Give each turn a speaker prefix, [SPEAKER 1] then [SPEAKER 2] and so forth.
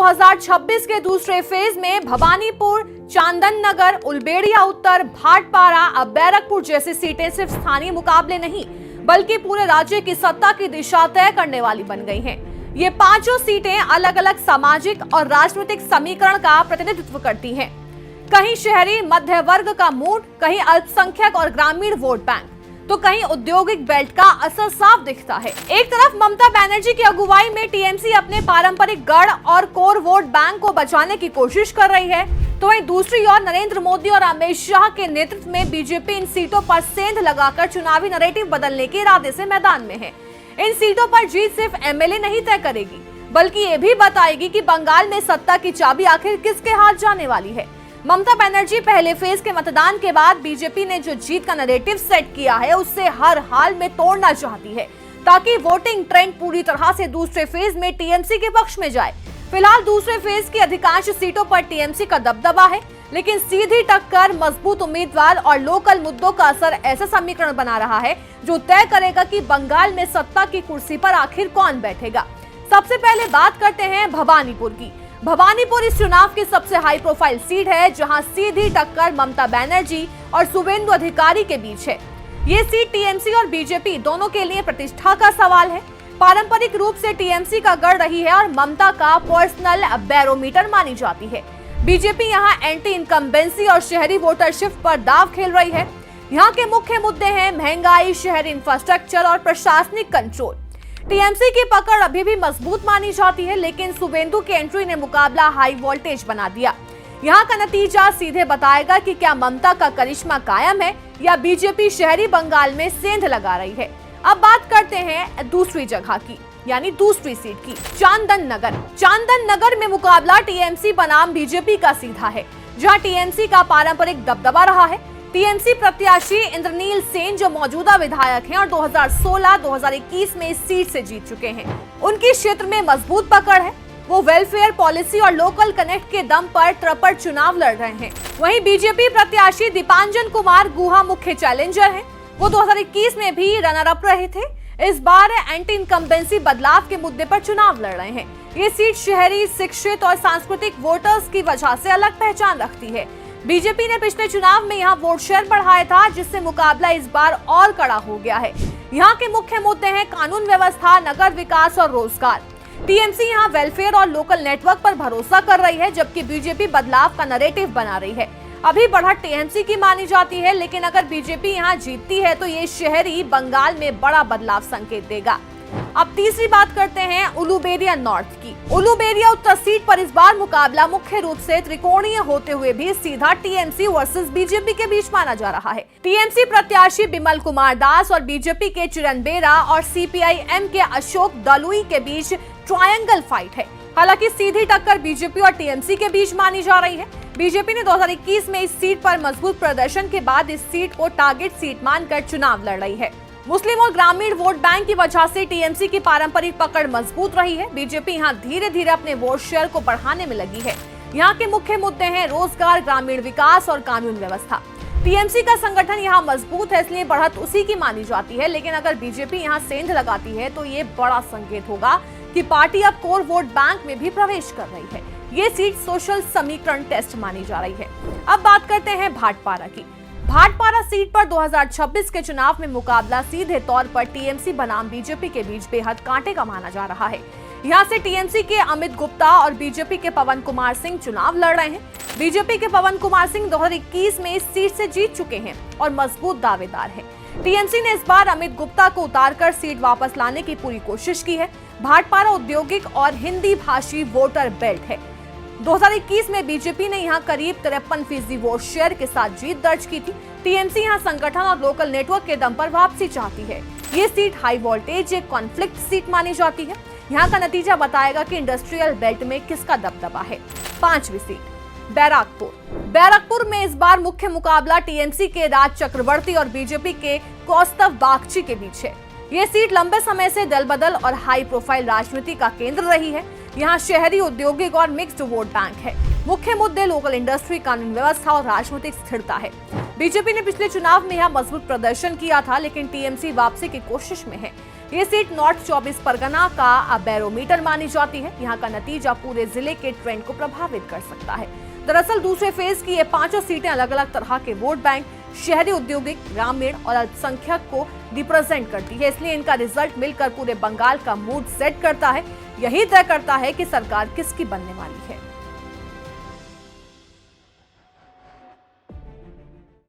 [SPEAKER 1] 2026 के दूसरे फेज में भवानीपुर, चांदन नगर, उलबेड़िया उत्तर, भाटपारा, अब बैरकपुर जैसी सीटें सिर्फ स्थानीय मुकाबले नहीं बल्कि पूरे राज्य की सत्ता की दिशा तय करने वाली बन गई हैं। ये पांचों सीटें अलग अलग सामाजिक और राजनीतिक समीकरण का प्रतिनिधित्व करती हैं। कहीं शहरी मध्य वर्ग का मूड, कहीं अल्पसंख्यक और ग्रामीण वोट बैंक, तो कहीं औद्योगिक बेल्ट का असर साफ दिखता है। एक तरफ ममता बनर्जी की अगुवाई में टीएमसी अपने पारंपरिक गढ़ और कोर वोट बैंक को बचाने की कोशिश कर रही है, तो वहीं दूसरी ओर नरेंद्र मोदी और अमित शाह के नेतृत्व में बीजेपी इन सीटों पर सेंध लगाकर चुनावी नैरेटिव बदलने के इरादे से मैदान में है। इन सीटों पर जीत सिर्फ एमएलए नहीं तय करेगी, बल्कि ये भी बताएगी कि बंगाल में सत्ता की चाबी आखिर किसके हाथ जाने वाली है। ममता बनर्जी पहले फेज के मतदान के बाद बीजेपी ने जो जीत का नैरेटिव सेट किया है उससे हर हाल में तोड़ना चाहती है, ताकि वोटिंग ट्रेंड पूरी तरह से दूसरे फेज में टीएमसी के पक्ष में जाए। फिलहाल दूसरे फेज की अधिकांश सीटों पर टीएमसी का दबदबा है, लेकिन सीधी टक्कर, मजबूत उम्मीदवार और लोकल मुद्दों का असर ऐसा समीकरण बना रहा है जो तय करेगा कि बंगाल में सत्ता की कुर्सी पर आखिर कौन बैठेगा। सबसे पहले बात करते हैं भवानीपुर की। भवानीपुर इस चुनाव की सबसे हाई प्रोफाइल सीट है, जहां सीधी टक्कर ममता बनर्जी और शुभेंदु अधिकारी के बीच है। ये सीट टीएमसी और बीजेपी दोनों के लिए प्रतिष्ठा का सवाल है। पारंपरिक रूप से टीएमसी का गढ़ रही है और ममता का पर्सनल बैरोमीटर मानी जाती है। बीजेपी यहां एंटी इनकम्बेंसी और शहरी वोटर शिफ्ट पर दाव खेल रही है। यहाँ के मुख्य मुद्दे हैं महंगाई, शहरी इंफ्रास्ट्रक्चर और प्रशासनिक कंट्रोल। टीएमसी की पकड़ अभी भी मजबूत मानी जाती है, लेकिन शुभेंदु की एंट्री ने मुकाबला हाई वोल्टेज बना दिया। यहाँ का नतीजा सीधे बताएगा कि क्या ममता का करिश्मा कायम है या बीजेपी शहरी बंगाल में सेंध लगा रही है। अब बात करते हैं दूसरी जगह की, यानी दूसरी सीट की, चांदन नगर। चांदन नगर में मुकाबला टीएमसी बनाम बीजेपी का सीधा है, जहां टीएमसी का पारंपरिक दबदबा रहा है। टीएमसी प्रत्याशी इंद्रनील सेन जो मौजूदा विधायक हैं और 2016-2021 में इस सीट से जीत चुके हैं, उनकी क्षेत्र में मजबूत पकड़ है। वो वेलफेयर पॉलिसी और लोकल कनेक्ट के दम पर त्रपड़ चुनाव लड़ रहे हैं। वहीं बीजेपी प्रत्याशी दीपांजन कुमार गुहा मुख्य चैलेंजर हैं। वो 2021 में भी रनर अप रहे थे। इस बार एंटी इनकम्बेंसी बदलाव के मुद्दे पर चुनाव लड़ रहे हैं। ये सीट शहरी, शिक्षित और सांस्कृतिक वोटर्स की वजह से अलग पहचान रखती है। बीजेपी ने पिछले चुनाव में यहाँ वोट शेयर बढ़ाया था, जिससे मुकाबला इस बार और कड़ा हो गया है। यहाँ के मुख्य मुद्दे हैं कानून व्यवस्था, नगर विकास और रोजगार। टीएमसी यहाँ वेलफेयर और लोकल नेटवर्क पर भरोसा कर रही है, जबकि बीजेपी बदलाव का नैरेटिव बना रही है। अभी बढ़त टीएमसी की मानी जाती है, लेकिन अगर बीजेपी यहाँ जीतती है तो ये शहरी बंगाल में बड़ा बदलाव संकेत देगा। अब तीसरी बात करते हैं उलुबेरिया नॉर्थ की। उलुबेरिया उत्तर सीट पर इस बार मुकाबला मुख्य रूप से त्रिकोणीय होते हुए भी सीधा टीएमसी वर्सेस बीजेपी के बीच माना जा रहा है। टीएमसी प्रत्याशी बिमल कुमार दास और बीजेपी के चिरन बेरा और सीपीआई-एम के अशोक दलुई के बीच ट्रायंगल फाइट है। हालांकि सीधी टक्कर बीजेपी और टीएमसी के बीच मानी जा रही है। बीजेपी ने 2021 में इस सीट पर मजबूत प्रदर्शन के बाद इस सीट को टारगेट सीट मानकर चुनाव लड़ रही है। मुस्लिम और ग्रामीण वोट बैंक की वजह से टीएमसी की पारंपरिक पकड़ मजबूत रही है। बीजेपी यहाँ धीरे धीरे अपने वोट शेयर को बढ़ाने में लगी है। यहाँ के मुख्य मुद्दे हैं रोजगार, ग्रामीण विकास और कानून व्यवस्था। टीएमसी का संगठन यहाँ मजबूत है, इसलिए बढ़त उसी की मानी जाती है। लेकिन अगर बीजेपी यहाँ सेंध लगाती है तो ये बड़ा संकेत होगा कि पार्टी अब कोर वोट बैंक में भी प्रवेश कर रही है। ये सीट सोशल समीकरण टेस्ट मानी जा रही है। अब बात करते हैं भाटपारा की। भाटपारा सीट पर 2026 के चुनाव में मुकाबला सीधे तौर पर टीएमसी बनाम बीजेपी के बीच बेहद कांटे का माना जा रहा है। यहाँ से टीएमसी के अमित गुप्ता और बीजेपी के पवन कुमार सिंह चुनाव लड़ रहे हैं। बीजेपी के पवन कुमार सिंह 2021 में इस सीट से जीत चुके हैं और मजबूत दावेदार हैं। टीएमसी ने इस बार अमित गुप्ता को उतारकर सीट वापस लाने की पूरी कोशिश की है। भाटपारा औद्योगिक और हिंदी भाषी वोटर बेल्ट है। 2021 में बीजेपी ने यहां करीब 53% वोट शेयर के साथ जीत दर्ज की थी। टीएमसी यहां संगठन और लोकल नेटवर्क के दम पर वापसी चाहती है। ये सीट हाई वोल्टेज, एक कॉन्फ्लिक्ट सीट मानी जाती है। यहां का नतीजा बताएगा कि इंडस्ट्रियल बेल्ट में किसका दबदबा है। पांचवी सीट बैरकपुर। बैरकपुर में इस बार मुख्य मुकाबला टीएमसी के राज चक्रवर्ती और बीजेपी के कौस्तव बागची के बीच है। ये सीट लंबे समय से दल बदल और हाई प्रोफाइल राजनीति का केंद्र रही है। यहाँ शहरी, औद्योगिक और मिक्स्ड वोट बैंक है। मुख्य मुद्दे लोकल इंडस्ट्री, कानून व्यवस्था और राजनीतिक स्थिरता है। बीजेपी ने पिछले चुनाव में यहाँ मजबूत प्रदर्शन किया था, लेकिन टीएमसी वापसी की कोशिश में है। ये सीट नॉर्थ 24 परगना का बैरोमीटर मानी जाती है। यहाँ का नतीजा पूरे जिले के ट्रेंड को प्रभावित कर सकता है। दरअसल दूसरे फेज की ये 5 सीटें अलग अलग तरह के वोट बैंक, शहरी, औद्योगिक, ग्रामीण और अल्पसंख्यक को रिप्रेजेंट करती है। इसलिए इनका रिजल्ट मिलकर पूरे बंगाल का मूड सेट करता है। यही तय करता है कि सरकार किसकी बनने वाली है।